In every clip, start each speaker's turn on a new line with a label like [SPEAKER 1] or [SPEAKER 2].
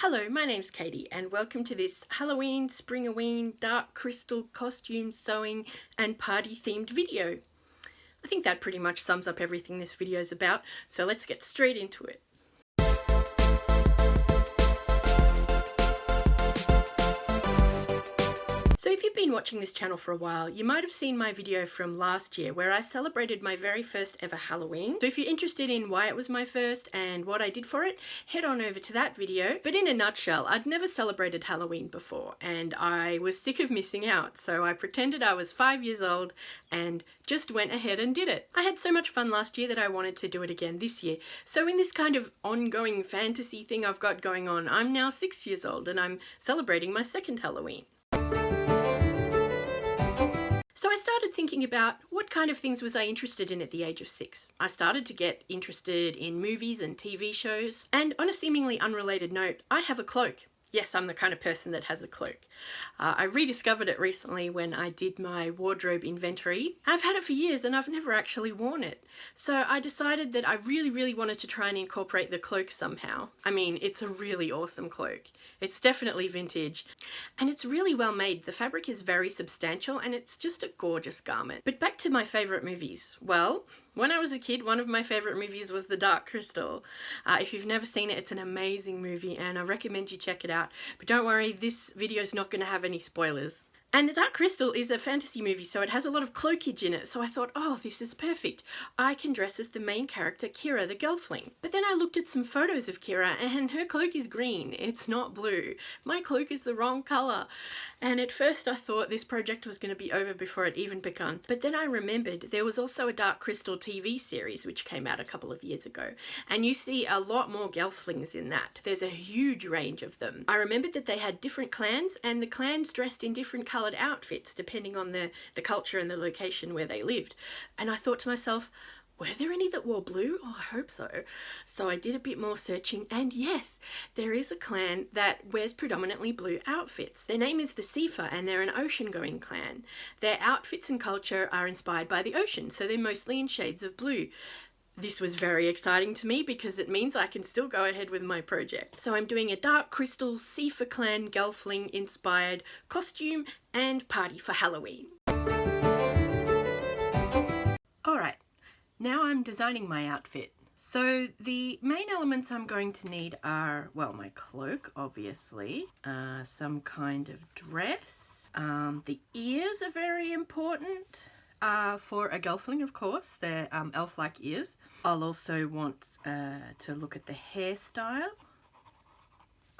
[SPEAKER 1] Hello, my name's Katie and welcome to this Halloween, Springoween, dark crystal costume sewing and party themed video. I think that pretty much sums up everything this video is about, so let's get straight into it. So if you've been watching this channel for a while, you might have seen my video from last year where I celebrated my very first ever Halloween. So if you're interested in why it was my first and what I did for it, head on over to that video. But in a nutshell, I'd never celebrated Halloween before and I was sick of missing out. So I pretended I was 5 years old and just went ahead and did it. I had so much fun last year that I wanted to do it again this year. So in this kind of ongoing fantasy thing I've got going on, I'm now 6 years old and I'm celebrating my second Halloween. So I started thinking about what kind of things was I interested in at the age of 6. I started to get interested in movies and TV shows, and on a seemingly unrelated note, I have a cloak. Yes, I'm the kind of person that has a cloak. I rediscovered it recently when I did my wardrobe inventory. I've had it for years and I've never actually worn it. So I decided that I really wanted to try and incorporate the cloak somehow. I mean, it's a really awesome cloak. It's definitely vintage and it's really well made. The fabric is very substantial and it's just a gorgeous garment. But back to my favourite movies. Well, when I was a kid, one of my favourite movies was The Dark Crystal. If you've never seen it, it's an amazing movie and I recommend you check it out. But don't worry, this video is not going to have any spoilers. And The Dark Crystal is a fantasy movie, so it has a lot of cloakage in it. So I thought, oh, this is perfect. I can dress as the main character, Kira the Gelfling. But then I looked at some photos of Kira and her cloak is green. It's not blue. My cloak is the wrong colour. And at first I thought this project was going to be over before it even begun. But then I remembered there was also a Dark Crystal TV series which came out a couple of years ago. And you see a lot more Gelflings in that. There's a huge range of them. I remembered that they had different clans and the clans dressed in different coloured outfits depending on the culture and the location where they lived. And I thought to myself, were there any that wore blue? Oh, I hope so. So I did a bit more searching and yes, there is a clan that wears predominantly blue outfits. Their name is the Seafa and they're an ocean-going clan. Their outfits and culture are inspired by the ocean, so they're mostly in shades of blue. This was very exciting to me because it means I can still go ahead with my project. So I'm doing a Dark Crystal Seafa Clan Gelfling inspired costume and party for Halloween. Alright, now I'm designing my outfit. So the main elements I'm going to need are, well, my cloak, obviously, some kind of dress. The ears are very important. For a Gelfling, of course, they're elf-like ears. I'll also want to look at the hairstyle.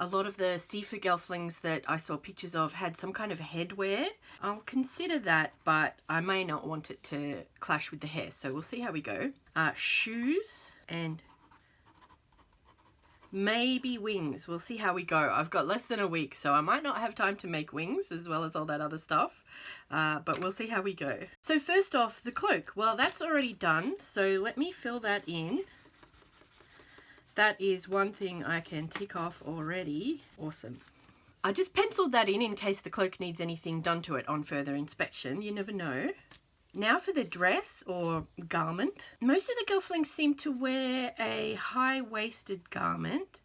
[SPEAKER 1] A lot of the Seafa Gelflings that I saw pictures of had some kind of headwear. I'll consider that, but I may not want it to clash with the hair, so we'll see how we go. Shoes and maybe wings. We'll see how we go. I've got less than a week, so I might not have time to make wings as well as all that other stuff. But we'll see how we go. So first off, the cloak. Well, that's already done, so let me fill that in. That is one thing I can tick off already. Awesome. I just penciled that in case the cloak needs anything done to it on further inspection. You never know. Now for the dress or garment. Most of the Gelflings seem to wear a high-waisted garment.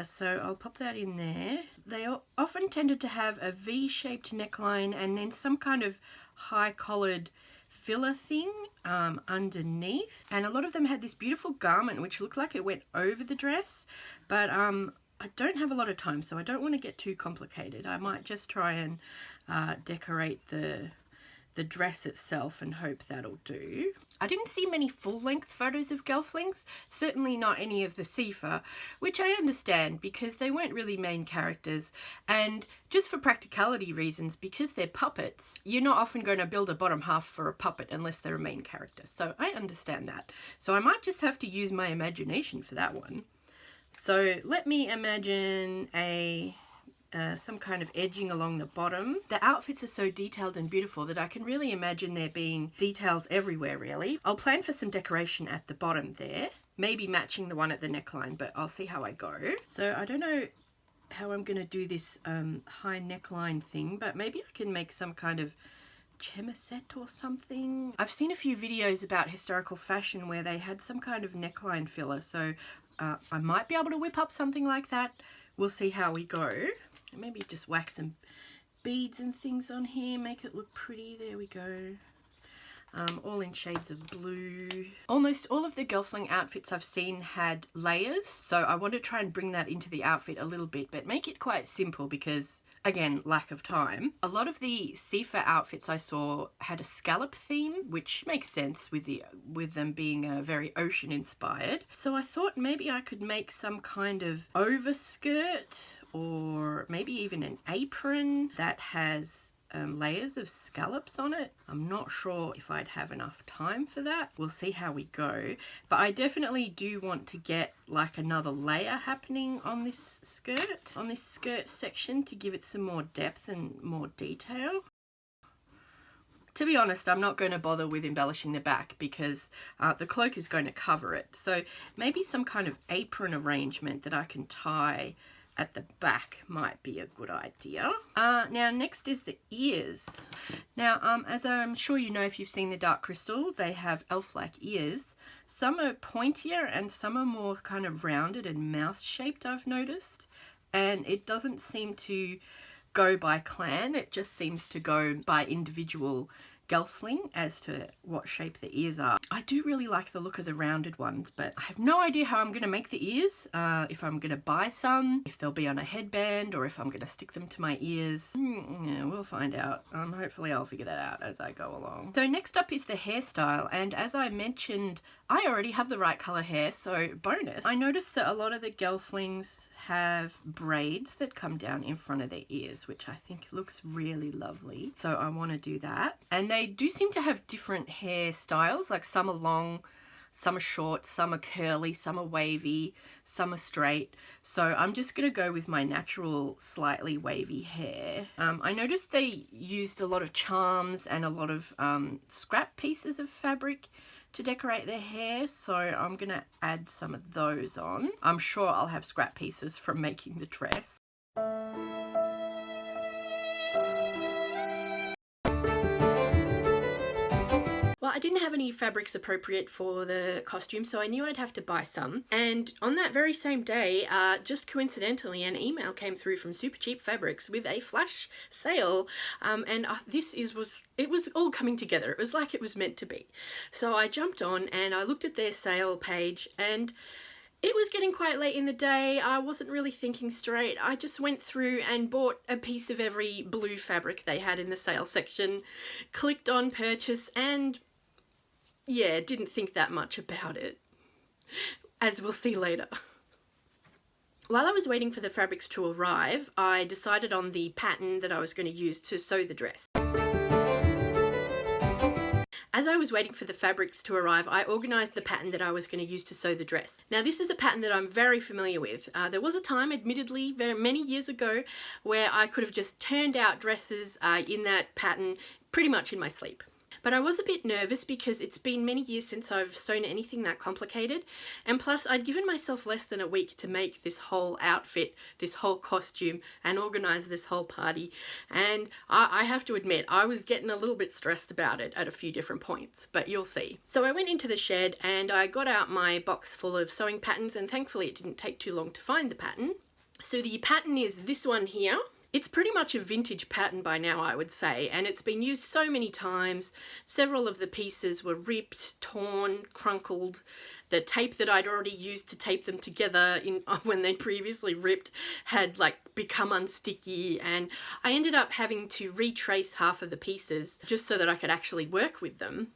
[SPEAKER 1] So I'll pop that in there. They often tended to have a V-shaped neckline and then some kind of high-collared filler thing underneath. And a lot of them had this beautiful garment which looked like it went over the dress. But I don't have a lot of time, so I don't want to get too complicated. I might just try and decorate the dress itself and hope that'll do. I didn't see many full-length photos of Gelflings, certainly not any of the Seafa, which I understand because they weren't really main characters, and just for practicality reasons, because they're puppets, you're not often going to build a bottom half for a puppet unless they're a main character, so I understand that. So I might just have to use my imagination for that one. So let me imagine some kind of edging along the bottom. The outfits are so detailed and beautiful that I can really imagine there being details everywhere, really. I'll plan for some decoration at the bottom there, maybe matching the one at the neckline, but I'll see how I go. So I don't know how I'm going to do this high neckline thing, but maybe I can make some kind of chemisette or something. I've seen a few videos about historical fashion where they had some kind of neckline filler, so I might be able to whip up something like that. we'll see how we go. Maybe just whack some beads and things on here, make it look pretty. There we go. All in shades of blue. Almost all of the Gelfling outfits I've seen had layers, so I want to try and bring that into the outfit a little bit, but make it quite simple because, again, lack of time. A lot of the Sifa outfits I saw had a scallop theme, which makes sense with them being very ocean inspired. So I thought maybe I could make some kind of overskirt or maybe even an apron that has layers of scallops on it. I'm not sure if I'd have enough time for that. We'll see how we go. But I definitely do want to get like another layer happening on this skirt section to give it some more depth and more detail. To be honest, I'm not going to bother with embellishing the back because the cloak is going to cover it. So maybe some kind of apron arrangement that I can tie at the back might be a good idea. Now next is the ears. Now as I'm sure you know if you've seen the Dark Crystal, they have elf-like ears. Some are pointier and some are more kind of rounded and mouth shaped, I've noticed. And it doesn't seem to go by clan, it just seems to go by individual Gelfling as to what shape the ears are. I do really like the look of the rounded ones, but I have no idea how I'm going to make the ears, if I'm going to buy some, if they'll be on a headband, or if I'm going to stick them to my ears. Yeah, we'll find out. Hopefully I'll figure that out as I go along. So next up is the hairstyle, and as I mentioned, I already have the right colour hair, so bonus. I noticed that a lot of the Gelflings have braids that come down in front of their ears, which I think looks really lovely. So I want to do that. And they do seem to have different hairstyles, like some are long, some are short, some are curly, some are wavy, some are straight. So I'm just going to go with my natural slightly wavy hair. I noticed they used a lot of charms and a lot of scrap pieces of fabric to decorate their hair, so I'm going to add some of those on. I'm sure I'll have scrap pieces from making the dress. Well, I didn't have any fabrics appropriate for the costume, so I knew I'd have to buy some. And on that very same day, just coincidentally, an email came through from Super Cheap Fabrics with a flash sale. It was all coming together. It was like it was meant to be. So I jumped on and I looked at their sale page, and it was getting quite late in the day. I wasn't really thinking straight. I just went through and bought a piece of every blue fabric they had in the sale section, clicked on purchase, and yeah, didn't think that much about it, as we'll see later. While I was waiting for the fabrics to arrive, I decided on the pattern that I was going to use to sew the dress. As I was waiting for the fabrics to arrive, I organised the pattern that I was going to use to sew the dress. Now this is a pattern that I'm very familiar with. There was a time, admittedly, very many years ago, where I could have just turned out dresses in that pattern pretty much in my sleep. But I was a bit nervous because it's been many years since I've sewn anything that complicated, and plus I'd given myself less than a week to make this whole outfit, this whole costume, and organise this whole party, and I have to admit I was getting a little bit stressed about it at a few different points, but you'll see. So I went into the shed and I got out my box full of sewing patterns, and thankfully it didn't take too long to find the pattern. So the pattern is this one here. It's pretty much a vintage pattern by now, I would say, and it's been used so many times. Several of the pieces were ripped, torn, crunkled. The tape that I'd already used to tape them together when they previously ripped had like become unsticky, and I ended up having to retrace half of the pieces just so that I could actually work with them.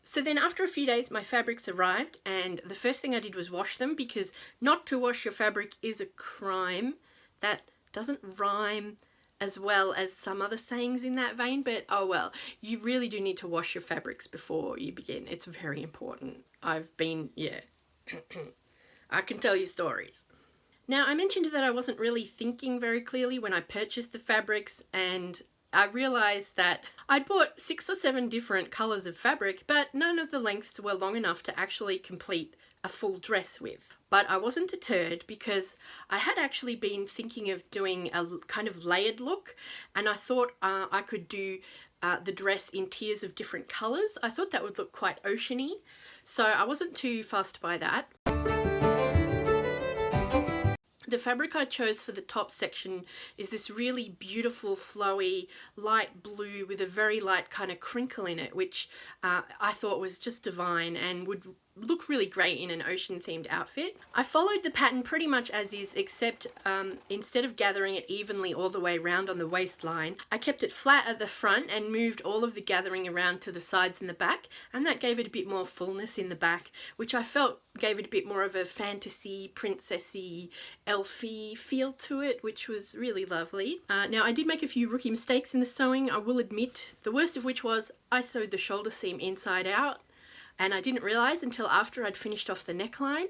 [SPEAKER 1] So then after a few days my fabrics arrived, and the first thing I did was wash them, because not to wash your fabric is a crime. That doesn't rhyme as well as some other sayings in that vein, but oh well, you really do need to wash your fabrics before you begin. It's very important. I can tell you stories. Now I mentioned that I wasn't really thinking very clearly when I purchased the fabrics, and I realised that I'd bought 6 or 7 different colours of fabric, but none of the lengths were long enough to actually complete a full dress with. But I wasn't deterred, because I had actually been thinking of doing a kind of layered look, and I thought I could do the dress in tiers of different colours. I thought that would look quite oceany, so I wasn't too fussed by that. The fabric I chose for the top section is this really beautiful, flowy, light blue with a very light kind of crinkle in it, which I thought was just divine and would look really great in an ocean themed outfit. I followed the pattern pretty much as is, except instead of gathering it evenly all the way around on the waistline, I kept it flat at the front and moved all of the gathering around to the sides and the back, and that gave it a bit more fullness in the back, which I felt gave it a bit more of a fantasy, princessy, elfy feel to it, which was really lovely. Now, I did make a few rookie mistakes in the sewing, I will admit, the worst of which was I sewed the shoulder seam inside out, and I didn't realise until after I'd finished off the neckline,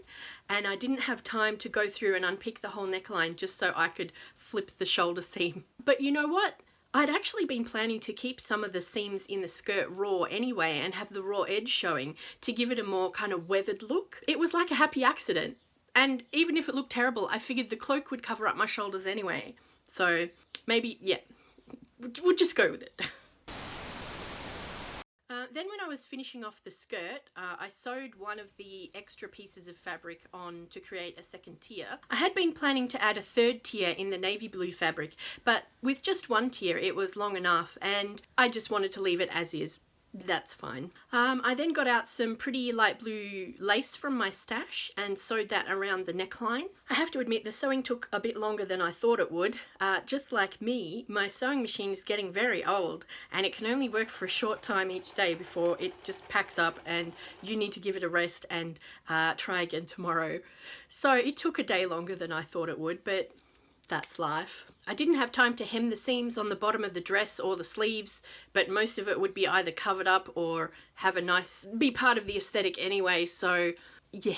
[SPEAKER 1] and I didn't have time to go through and unpick the whole neckline just so I could flip the shoulder seam. But you know what? I'd actually been planning to keep some of the seams in the skirt raw anyway and have the raw edge showing to give it a more kind of weathered look. It was like a happy accident. And even if it looked terrible, I figured the cloak would cover up my shoulders anyway. So maybe, yeah, we'll just go with it. Then when I was finishing off the skirt, I sewed one of the extra pieces of fabric on to create a second tier. I had been planning to add a third tier in the navy blue fabric, but with just one tier it was long enough and I just wanted to leave it as is. That's fine. I then got out some pretty light blue lace from my stash and sewed that around the neckline. I have to admit the sewing took a bit longer than I thought it would. Just like me, my sewing machine is getting very old and it can only work for a short time each day before it just packs up and you need to give it a rest and try again tomorrow. So it took a day longer than I thought it would, but that's life. I didn't have time to hem the seams on the bottom of the dress or the sleeves, but most of it would be either covered up or have a nice, be part of the aesthetic anyway, so yeah.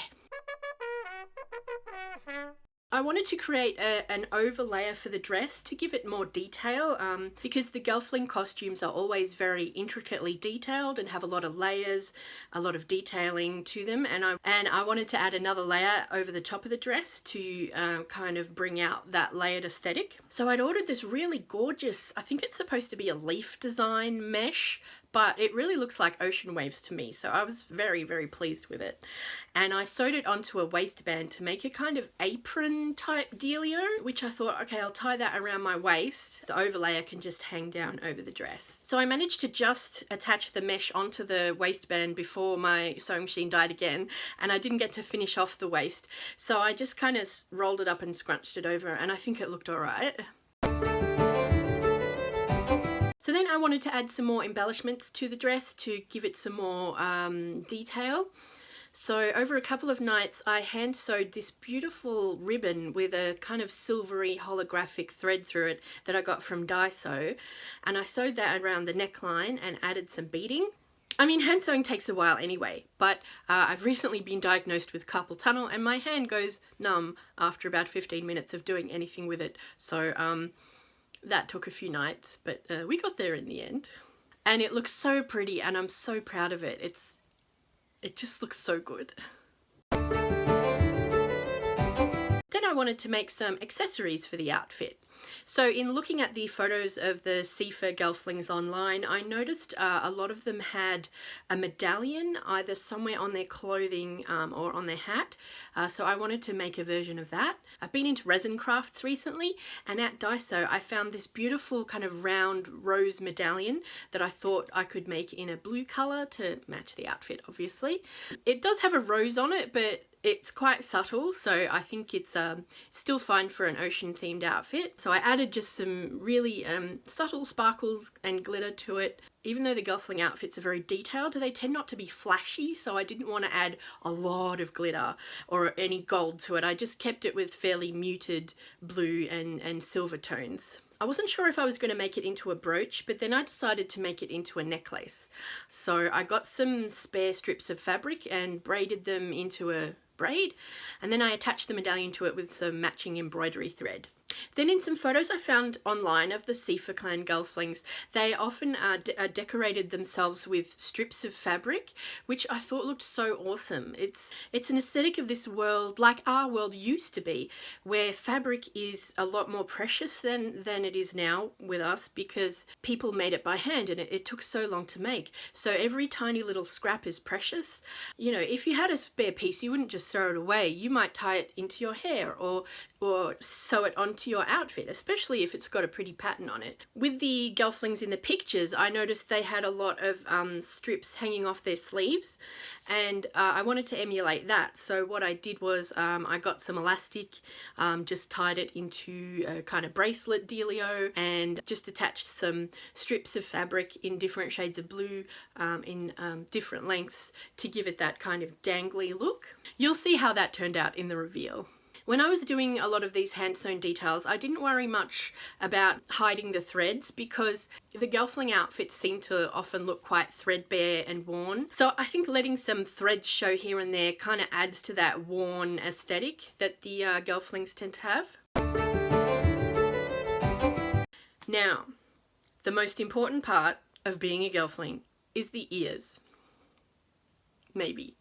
[SPEAKER 1] I wanted to create an overlayer for the dress to give it more detail because the Gelfling costumes are always very intricately detailed and have a lot of layers, a lot of detailing to them, and I wanted to add another layer over the top of the dress to kind of bring out that layered aesthetic. So I'd ordered this really gorgeous, I think it's supposed to be a leaf design mesh, but it really looks like ocean waves to me, so I was very, very pleased with it. And I sewed it onto a waistband to make a kind of apron type dealio, which I thought, okay, I'll tie that around my waist. The overlayer can just hang down over the dress. So I managed to just attach the mesh onto the waistband before my sewing machine died again, and I didn't get to finish off the waist. So I just kind of rolled it up and scrunched it over, and I think it looked all right. So then I wanted to add some more embellishments to the dress to give it some more detail. So over a couple of nights I hand sewed this beautiful ribbon with a kind of silvery holographic thread through it that I got from Daiso, and I sewed that around the neckline and added some beading. I mean, hand sewing takes a while anyway, but I've recently been diagnosed with carpal tunnel and my hand goes numb after about 15 minutes of doing anything with it. So that took a few nights, but we got there in the end. And it looks so pretty and I'm so proud of it. It just looks so good. Then I wanted to make some accessories for the outfit. So in looking at the photos of the Sifa Gelflings online, I noticed a lot of them had a medallion either somewhere on their clothing or on their hat. So I wanted to make a version of that. I've been into resin crafts recently, and at Daiso I found this beautiful kind of round rose medallion that I thought I could make in a blue colour to match the outfit, obviously. It does have a rose on it, but it's quite subtle, so I think it's still fine for an ocean themed outfit. So I added just some really subtle sparkles and glitter to it. Even though the Gelfling outfits are very detailed, they tend not to be flashy, so I didn't want to add a lot of glitter or any gold to it. I just kept it with fairly muted blue and silver tones. I wasn't sure if I was going to make it into a brooch, but then I decided to make it into a necklace. So I got some spare strips of fabric and braided them into a braid, and then I attached the medallion to it with some matching embroidery thread. Then in some photos I found online of the Sifa clan gelflings, they often decorated themselves with strips of fabric, which I thought looked so awesome. It's an aesthetic of this world, like our world used to be, where fabric is a lot more precious than it is now with us, because people made it by hand and it took so long to make. So every tiny little scrap is precious. You know, if you had a spare piece, you wouldn't just throw it away. You might tie it into your hair or sew it onto your outfit, especially if it's got a pretty pattern on it. With the gelflings in the pictures, I noticed they had a lot of strips hanging off their sleeves, and I wanted to emulate that. So what I did was I got some elastic, just tied it into a kind of bracelet dealio, and just attached some strips of fabric in different shades of blue in different lengths to give it that kind of dangly look. You'll see how that turned out in the reveal. When I was doing a lot of these hand-sewn details, I didn't worry much about hiding the threads, because the gelfling outfits seem to often look quite threadbare and worn. So I think letting some threads show here and there kind of adds to that worn aesthetic that the gelflings tend to have. Now, the most important part of being a gelfling is the ears. Maybe.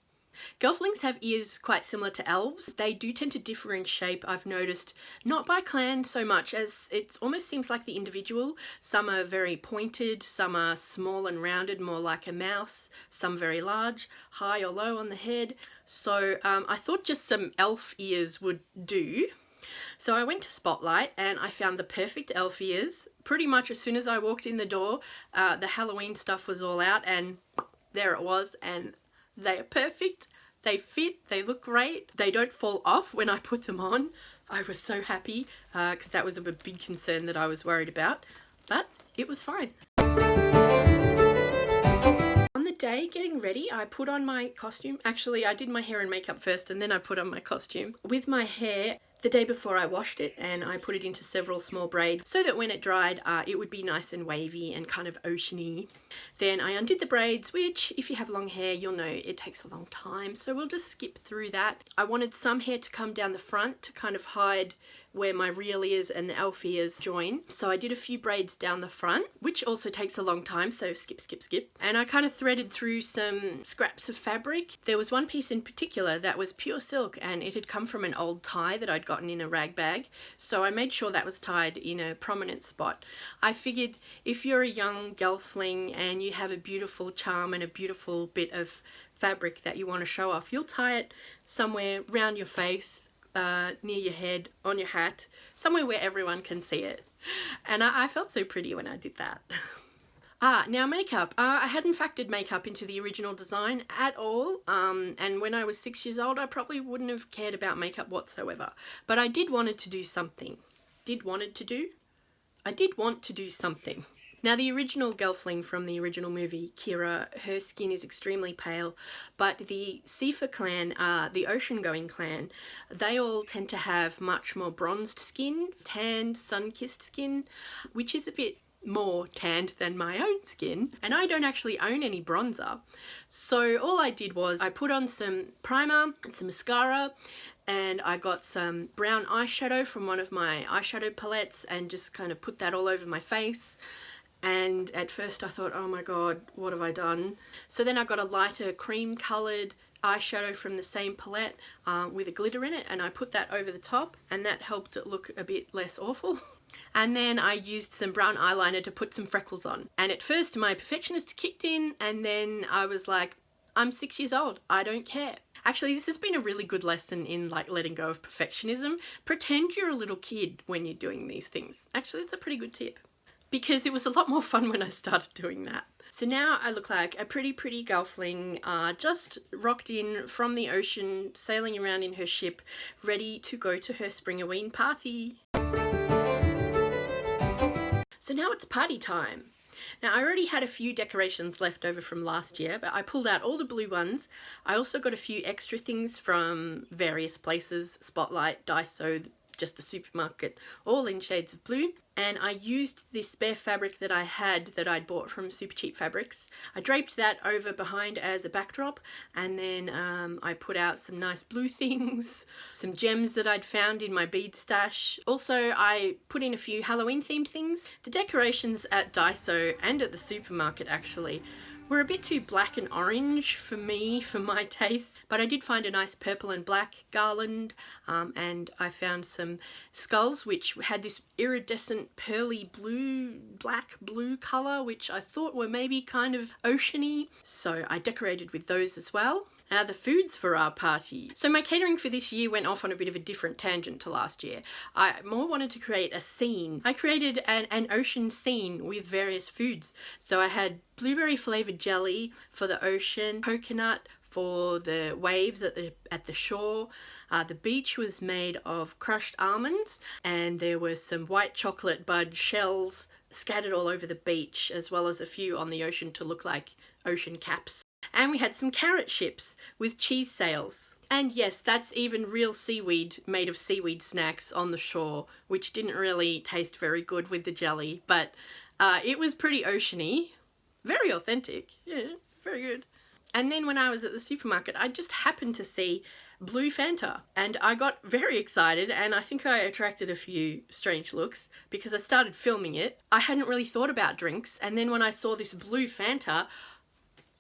[SPEAKER 1] Gelflings have ears quite similar to elves. They do tend to differ in shape, I've noticed, not by clan so much, as it almost seems like the individual. Some are very pointed, some are small and rounded, more like a mouse, some very large, high or low on the head. So I thought just some elf ears would do. So I went to Spotlight and I found the perfect elf ears. Pretty much as soon as I walked in the door, the Halloween stuff was all out, and there it was, and they are perfect. They fit, they look great, they don't fall off when I put them on. I was so happy, because that was a big concern that I was worried about, but it was fine. On the day getting ready, I put on my costume. Actually, I did my hair and makeup first, and then I put on my costume. With my hair, the day before I washed it, and I put it into several small braids so that when it dried, it would be nice and wavy and kind of oceany. Then I undid the braids, which if you have long hair, you'll know it takes a long time, so we'll just skip through that. I wanted some hair to come down the front to kind of hide where my real ears and the elf ears join. So I did a few braids down the front, which also takes a long time, so skip. And I kind of threaded through some scraps of fabric. There was one piece in particular that was pure silk, and it had come from an old tie that I'd gotten in a rag bag. So I made sure that was tied in a prominent spot. I figured if you're a young gelfling and you have a beautiful charm and a beautiful bit of fabric that you want to show off, you'll tie it somewhere round your face, near your head, on your hat, somewhere where everyone can see it. And I felt so pretty when I did that. Now makeup. I hadn't factored makeup into the original design at all, and when I was 6 years old I probably wouldn't have cared about makeup whatsoever. But I did want to do something. I did want to do something. Now the original gelfling from the original movie, Kira, her skin is extremely pale, but the Sifa clan, the ocean-going clan, they all tend to have much more bronzed skin, tanned, sun-kissed skin, which is a bit more tanned than my own skin, and I don't actually own any bronzer. So all I did was I put on some primer and some mascara, and I got some brown eyeshadow from one of my eyeshadow palettes and just kind of put that all over my face. And at first I thought, oh my god, what have I done? So then I got a lighter cream coloured eyeshadow from the same palette with a glitter in it, and I put that over the top, and that helped it look a bit less awful. And then I used some brown eyeliner to put some freckles on. And at first my perfectionist kicked in, and then I was like, I'm 6 years old, I don't care. Actually, this has been a really good lesson in like letting go of perfectionism. Pretend you're a little kid when you're doing these things. Actually, it's a pretty good tip, because it was a lot more fun when I started doing that. So now I look like a pretty gelfling, just rocked in from the ocean, sailing around in her ship, ready to go to her Springoween party. So now it's party time. Now I already had a few decorations left over from last year, but I pulled out all the blue ones. I also got a few extra things from various places, Spotlight, Daiso, just the supermarket, all in shades of blue. And I used this spare fabric that I had that I'd bought from Super Cheap Fabrics. I draped that over behind as a backdrop, and then I put out some nice blue things, some gems that I'd found in my bead stash. Also, I put in a few Halloween themed things. The decorations at Daiso and at the supermarket actually were a bit too black and orange for me, for my taste, but I did find a nice purple and black garland, and I found some skulls which had this iridescent pearly blue, black blue colour, which I thought were maybe kind of oceany, so I decorated with those as well. Now the foods for our party. So my catering for this year went off on a bit of a different tangent to last year. I more wanted to create a scene. I created an ocean scene with various foods. So I had blueberry flavoured jelly for the ocean, coconut for the waves at the shore. The beach was made of crushed almonds, and there were some white chocolate bud shells scattered all over the beach, as well as a few on the ocean to look like ocean caps. And we had some carrot chips with cheese sails. And yes, that's even real seaweed made of seaweed snacks on the shore, which didn't really taste very good with the jelly, but it was pretty oceany. Very authentic. Yeah, very good. And then when I was at the supermarket, I just happened to see blue Fanta, and I got very excited, and I think I attracted a few strange looks because I started filming it. I hadn't really thought about drinks, and then when I saw this blue Fanta,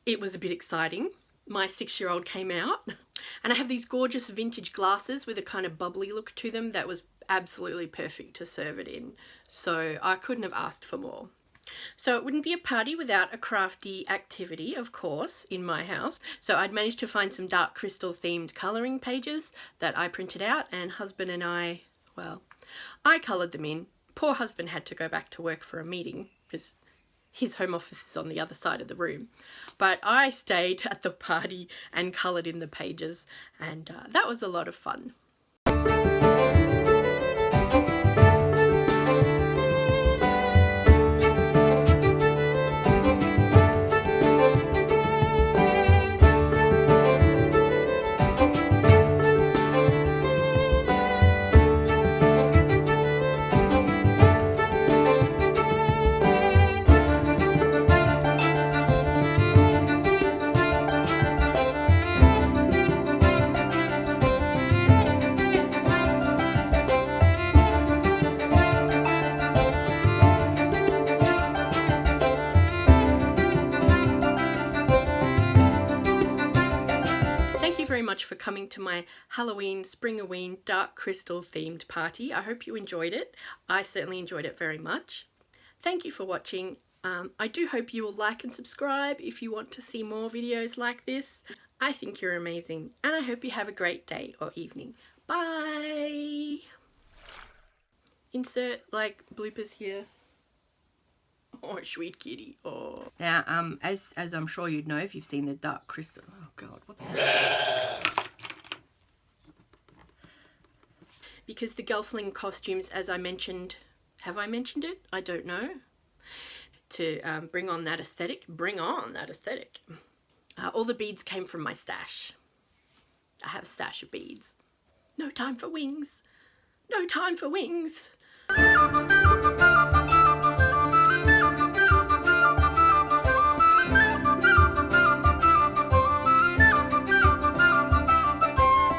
[SPEAKER 1] it was a bit exciting. My 6-year-old came out, and I have these gorgeous vintage glasses with a kind of bubbly look to them that was absolutely perfect to serve it in. So I couldn't have asked for more. So it wouldn't be a party without a crafty activity, of course, in my house. So I'd managed to find some dark crystal themed colouring pages that I printed out, and husband and I, well, I coloured them in. Poor husband had to go back to work for a meeting because his home office is on the other side of the room. But I stayed at the party and coloured in the pages, and that was a lot of fun. Very much for coming to my Halloween Springoween dark crystal themed party. I hope you enjoyed it. I certainly enjoyed it very much. Thank you for watching. I do hope you will like and subscribe if you want to see more videos like this. I think you're amazing, and I hope you have a great day or evening. Bye! Insert like bloopers here. Oh, sweet kitty. Oh. Now, as I'm sure you'd know if you've seen the dark crystal. Oh God, what the heck? Because the Gelfling costumes, as I mentioned, have I mentioned it? I don't know. To bring on that aesthetic. All the beads came from my stash. I have a stash of beads. No time for wings. No time for wings.